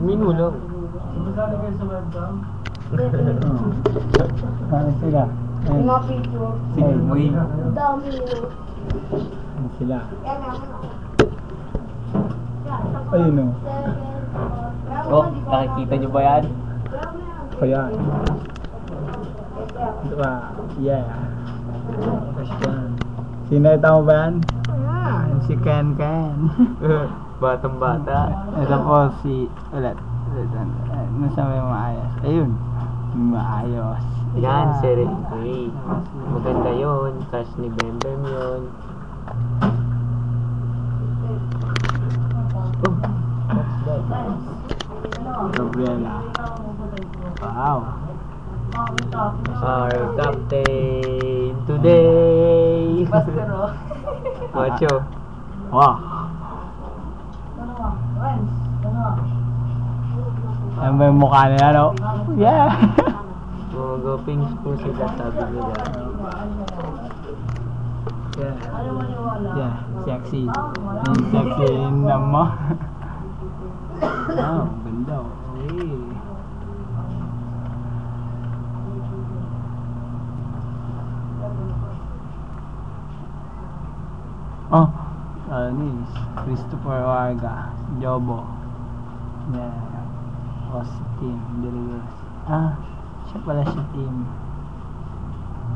Minulong. Masali kayo sa webcam? Ano sila? Mga picture. Uy. Dami yun. Ano sila? Yan ako na. Ayun o. Oh, nakikita nyo ba yan? Kaya. Ito ba? Yeah. Question. Sineta mo ba yan? Si Ken Ken. Batang bata. Ito po si ulit. Nasa may maayos. Ayun. Maayos. Yan, Serenity. Maganda yun. Crush ni Bembem yun. Oh, what's that? Gabriela. Wow. Our captain today. Macho. Wow. Yan ba yung mukha nila, no? Yeah. Mga gopings po sila, sabi nila. Yeah. Yeah. Sexy. Yung sexy naman. Wow, ganda. Uy. Oh, ni Christopher Varga, Jobo. Yeah. O si Team Delivery. Ah, siya pala si Team.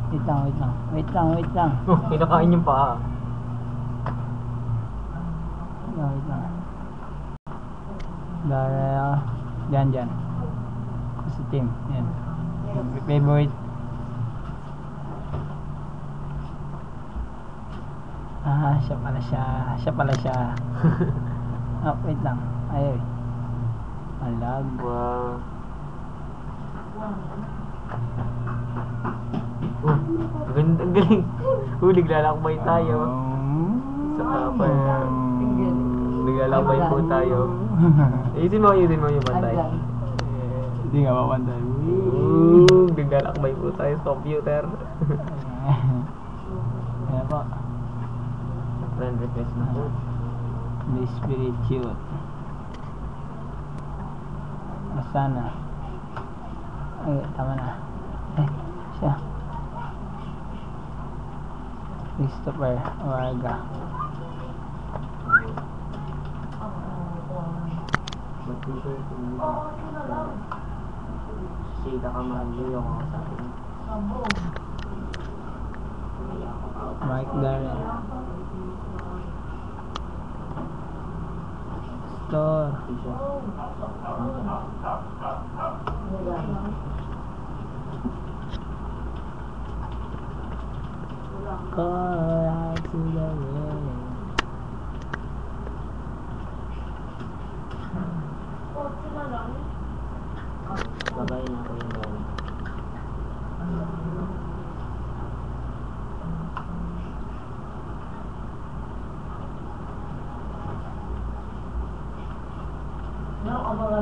Wait lang. Oh, kinakain yung paa. Wait lang. Dara, dyan. O si Team, yan. Favorite. Ah, siya pala siya. Oh, wait lang. Ay. Alag. Wow. Oh, ganda, ang galing. Naglalakbay tayo. Sa kapal. Naglalakbay po tayo. Ayusin mo yung pantay. Hindi nga mapantay. Naglalakbay po tayo sa computer. Ayan po. Friend request na po. The Spirit Cute. Sana. Ay, tama na. Siya. Christopher Varga. Sita ka man yung ako sa akin. Mike Darren. Store. Call out to the wind. Babayin ako yung gawin. Ano ang mga